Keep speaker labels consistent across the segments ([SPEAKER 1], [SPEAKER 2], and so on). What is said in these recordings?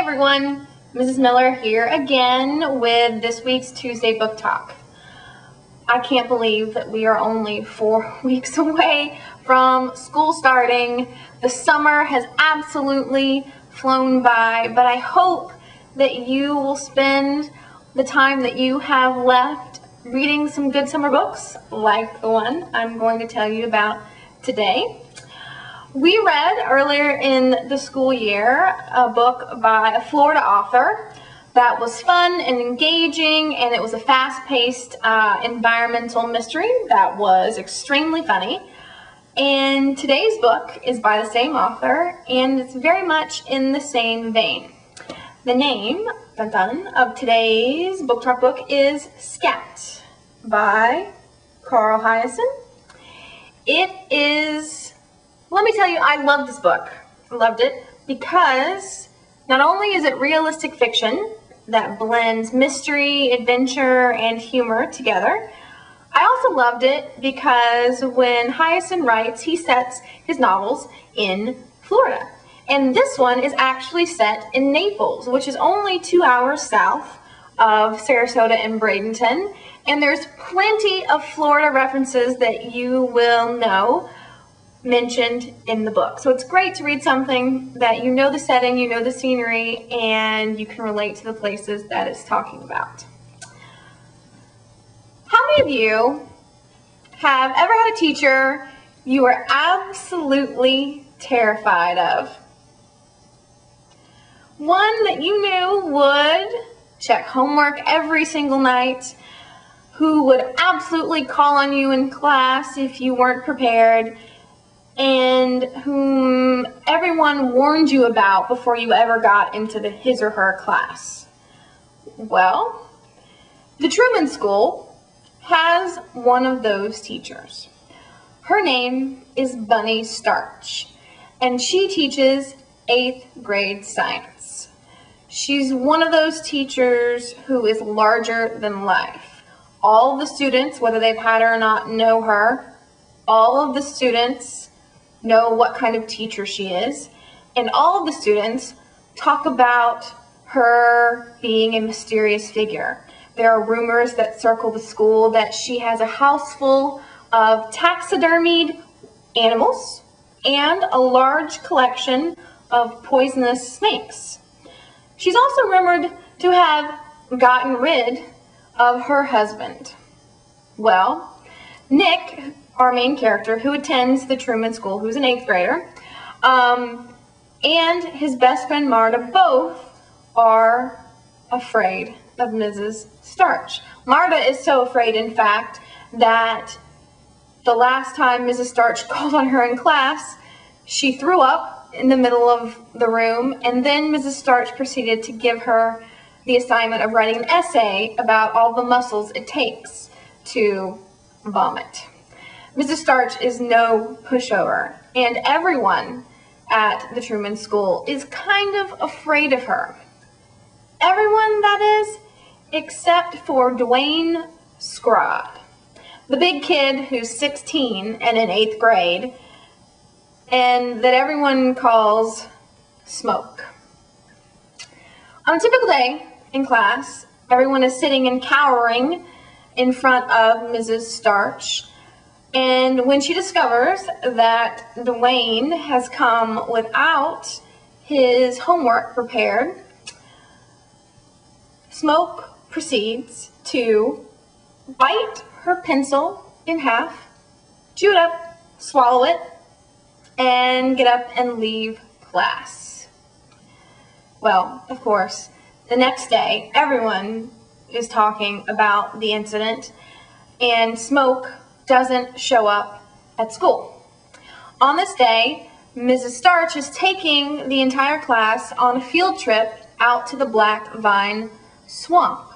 [SPEAKER 1] everyone, Mrs. Miller here again with this week's Tuesday Book Talk. I can't believe that we are only 4 weeks away from school starting. The summer has absolutely flown by, but I hope that you will spend the time that you have left reading some good summer books like the one I'm going to tell you about today. We read earlier in the school year a book by a Florida author that was fun and engaging, and it was a fast-paced environmental mystery that was extremely funny. And today's book is by the same author, and it's very much in the same vein. The name of today's book talk book is Scat by Hiaasen. It is, let me tell you, I love this book. I loved it because not only is it realistic fiction that blends mystery, adventure, and humor together, I also loved it because when Hiaasen writes, he sets his novels in Florida. And this one is actually set in Naples, which is only 2 hours south of Sarasota and Bradenton. And there's plenty of Florida references that you will know mentioned in the book. So it's great to read something that you know the setting, you know the scenery, and you can relate to the places that it's talking about. How many of you have ever had a teacher you were absolutely terrified of? One that you knew would check homework every single night, who would absolutely call on you in class if you weren't prepared, and whom everyone warned you about before you ever got into his or her class. Well, the Truman School has one of those teachers. Her name is Bunny Starch, and she teaches 8th grade science. She's one of those teachers who is larger than life. All the students, whether they've had her or not, know her. All of the students know what kind of teacher she is, and all of the students talk about her being a mysterious figure. There are rumors that circle the school that she has a house full of taxidermied animals and a large collection of poisonous snakes. She's also rumored to have gotten rid of her husband. Well, Nick, our main character, who attends the Truman School, who's an 8th grader, and his best friend Marta both are afraid of Mrs. Starch. Marta is so afraid, in fact, that the last time Mrs. Starch called on her in class, she threw up in the middle of the room, and then Mrs. Starch proceeded to give her the assignment of writing an essay about all the muscles it takes to vomit. Mrs. Starch is no pushover, and everyone at the Truman School is kind of afraid of her. Everyone, that is, except for Dwayne Scrod, the big kid who's 16 and in 8th grade, and that everyone calls Smoke. On a typical day in class, everyone is sitting and cowering in front of Mrs. Starch. And when she discovers that Dwayne has come without his homework prepared, Smoke proceeds to bite her pencil in half, chew it up, swallow it, and get up and leave class. Well, of course, the next day, everyone is talking about the incident, and Smoke doesn't show up at school. On this day, Mrs. Starch is taking the entire class on a field trip out to the Black Vine Swamp.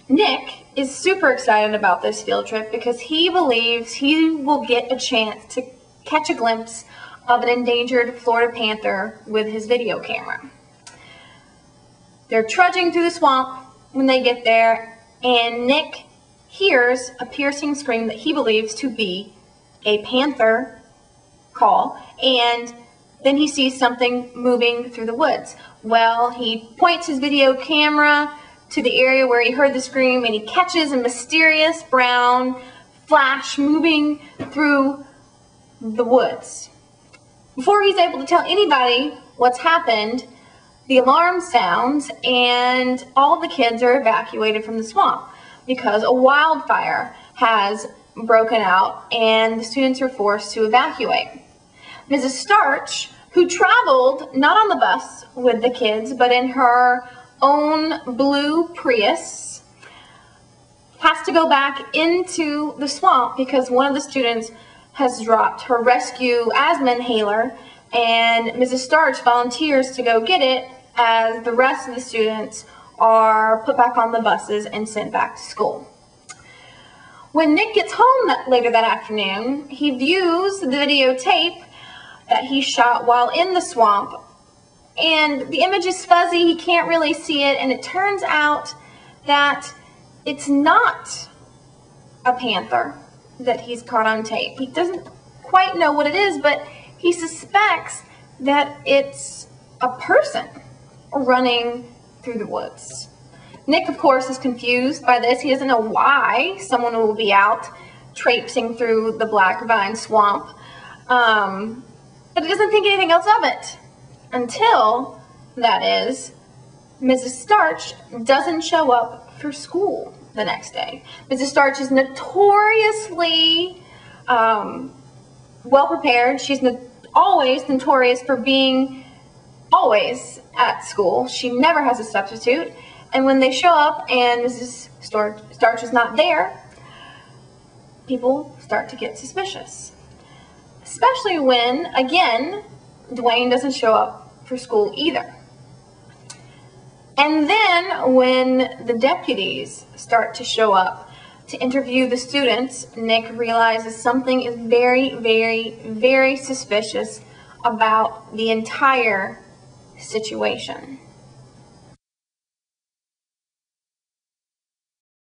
[SPEAKER 1] Nick is super excited about this field trip because he believes he will get a chance to catch a glimpse of an endangered Florida panther with his video camera. They're trudging through the swamp when they get there, and Nick hears a piercing scream that he believes to be a panther call, and Then he sees something moving through the woods. Well, he points his video camera to the area where he heard the scream, and he catches a mysterious brown flash moving through the woods. Before he's able to tell anybody what's happened, the alarm sounds and all the kids are evacuated from the swamp because a wildfire has broken out and the students are forced to evacuate. Mrs. Starch, who traveled not on the bus with the kids but in her own blue Prius, has to go back into the swamp because one of the students has dropped her rescue asthma inhaler, and Mrs. Starch volunteers to go get it as the rest of the students are put back on the buses and sent back to school. When Nick gets home later that afternoon, he views the videotape that he shot while in the swamp, and the image is fuzzy, he can't really see it, and it turns out that it's not a panther that he's caught on tape. He doesn't quite know what it is, but he suspects that it's a person running through the woods. Nick, of course, is confused by this. He doesn't know why someone will be out traipsing through the black vine swamp, but he doesn't think anything else of it until, that is, Mrs. Starch doesn't show up for school the next day. Mrs. Starch is notoriously well prepared. She's always notorious for being always at school. She never has a substitute. And when they show up and Mrs. Starch is not there, people start to get suspicious. Especially when, again, Dwayne doesn't show up for school either. And then when the deputies start to show up to interview the students, Nick realizes something is very, very, very suspicious about the entire situation.